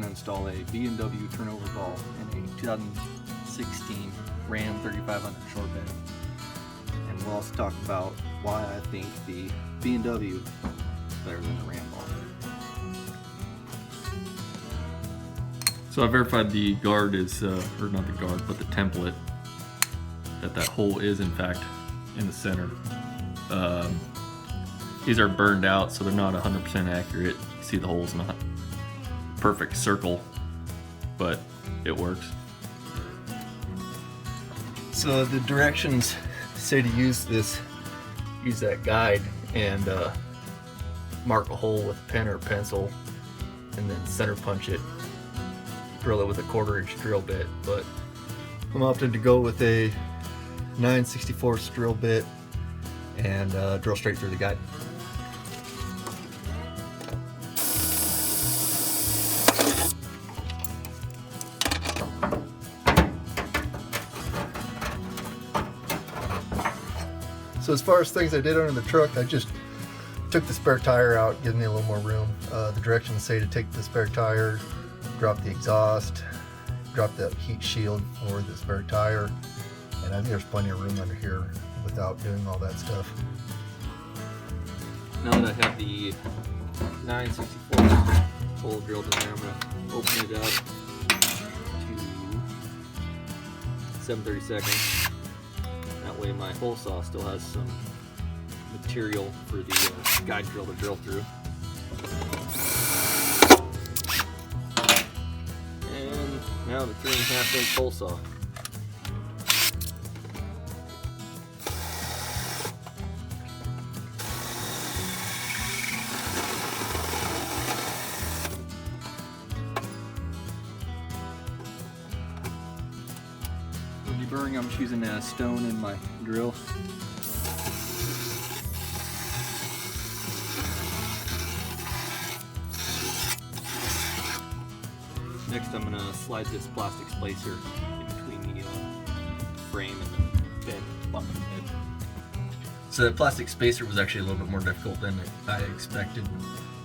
to install a B&W Turnoverball in a 2016 Ram 3500 short bed. And we'll also talk about why I think the B&W is better than the Ram ball. So I verified the guard is, or not the guard, but the template, that hole is in fact in the center. These are burned out, so they're not 100% accurate. You see the hole's not perfect circle, but it works. So the directions say to use that guide and mark a hole with a pen or a pencil, and then center punch it. Drill it with a 1/4-inch drill bit, but I'm opting to go with a 9/64 drill bit and drill straight through the guide. So as far as things I did under the truck, I just took the spare tire out, gives me a little more room. The directions say to take the spare tire, drop the exhaust, drop that heat shield for the spare tire, and I think there's plenty of room under here without doing all that stuff. Now that I have the 9/64 hole drilled in there, I'm going to open it up to 7/32. That way my hole saw still has some material for the guide drill to drill through. And now the 3.5-inch hole saw. For deburring, I'm just using a stone in my drill. Next, I'm going to slide this plastic splicer in between the frame and the bed, bottom of the bed. So the plastic spacer was actually a little bit more difficult than I expected.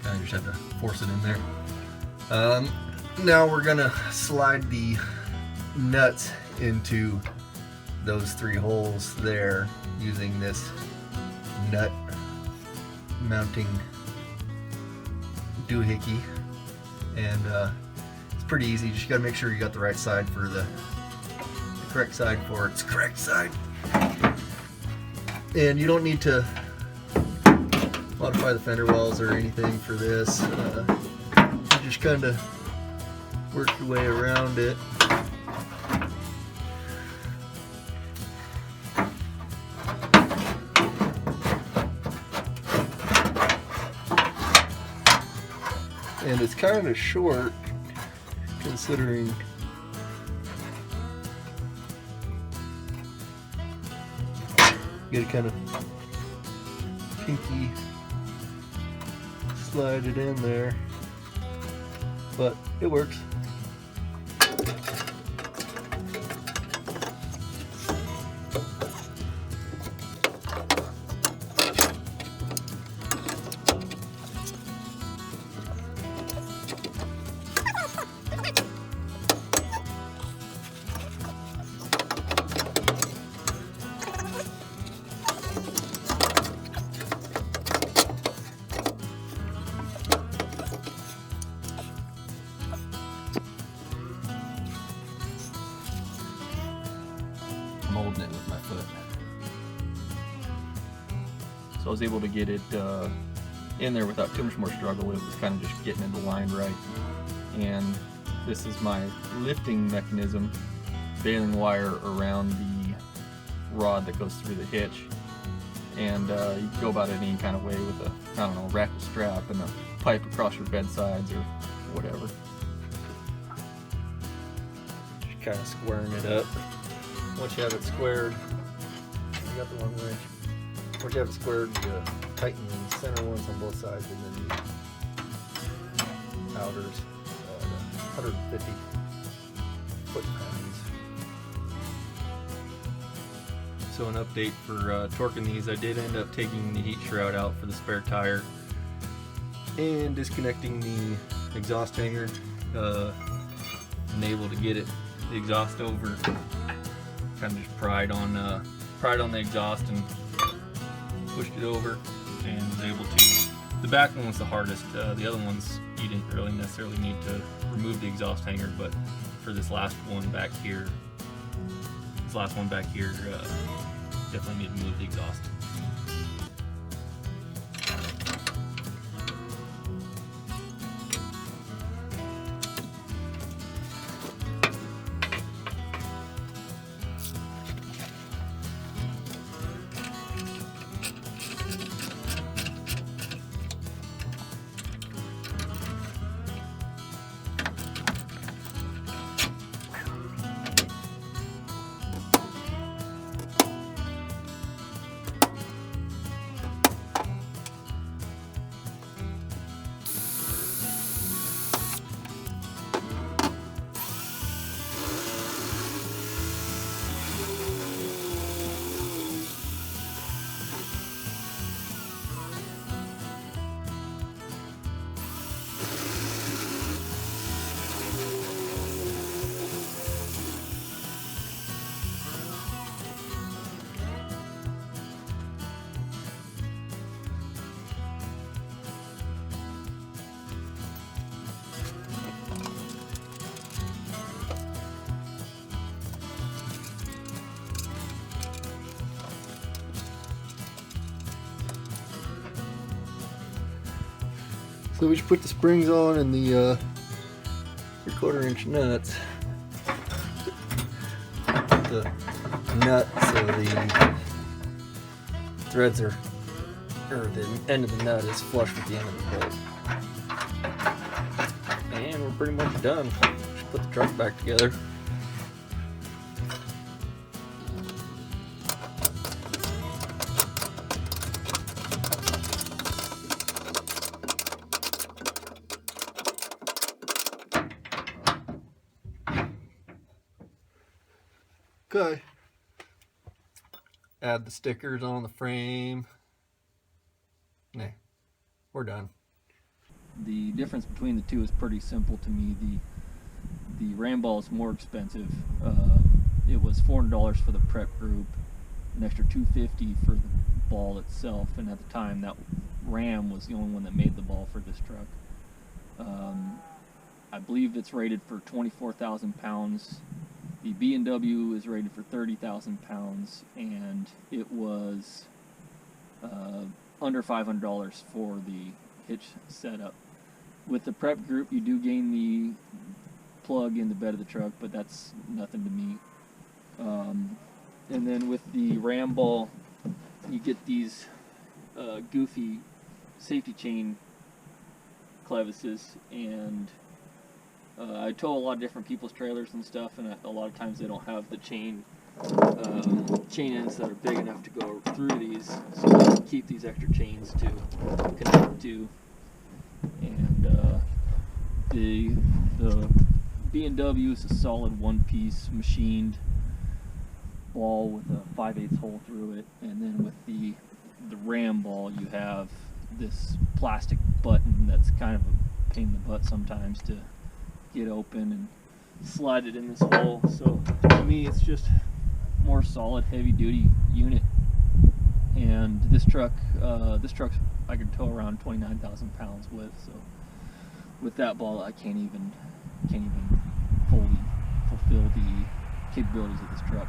I just had to force it in there. Now we're going to slide the nuts into those 3 holes there using this nut mounting doohickey, and it's pretty easy. You just got to make sure you got the right side for the correct side for its correct side, and you don't need to modify the fender wells or anything for this. You just kind of work your way around it. And it's kind of short, considering you gotta kind of pinky slide it in there, but it works. I'm holding it with my foot. So I was able to get it in there without too much more struggle. It was kind of just getting it aligned right. And this is my lifting mechanism, baling wire around the rod that goes through the hitch. And you can go about it any kind of way with a, I don't know, ratchet strap and a pipe across your bedsides or whatever. Just kind of squaring it up. Once you have it squared, you got the one wrench. Once you have it squared, you tighten the center ones on both sides, and then the outers at 150 foot-pounds. So an update for torquing these, I did end up taking the heat shroud out for the spare tire and disconnecting the exhaust hanger and able to get the exhaust over. Kind of just pried on the exhaust and pushed it over, and was able to. The back one was the hardest. The other ones you didn't really necessarily need to remove the exhaust hanger, but for this last one back here, definitely need to move the exhaust. So we should put the springs on and the 3/4-inch nuts. The nut so the threads or the end of the nut is flush with the end of the bolt. And we're pretty much done. Just put the truck back together. Okay. Add the stickers on the frame. Nah, we're done. The difference between the two is pretty simple to me. The Ram ball is more expensive. It was $400 for the prep group, an extra $250 for the ball itself, and at the time that Ram was the only one that made the ball for this truck. I believe it's rated for 24,000 pounds. The B&W is rated for 30,000 pounds, and it was under $500 for the hitch setup. With the prep group, you do gain the plug in the bed of the truck, but that's nothing to me. And then with the Ram ball, you get these goofy safety chain clevises, and I tow a lot of different people's trailers and stuff, and a lot of times they don't have the chain ends that are big enough to go through these, so you keep these extra chains to connect to. And the B&W is a solid one-piece machined ball with a 5/8 hole through it, and then with the Ram ball you have this plastic button that's kind of a pain in the butt sometimes to get open and slide it in this hole. So to me it's just more solid heavy duty unit, and this truck's I can tow around 29,000 pounds with, so with that ball I can't even fully fulfill the capabilities of this truck.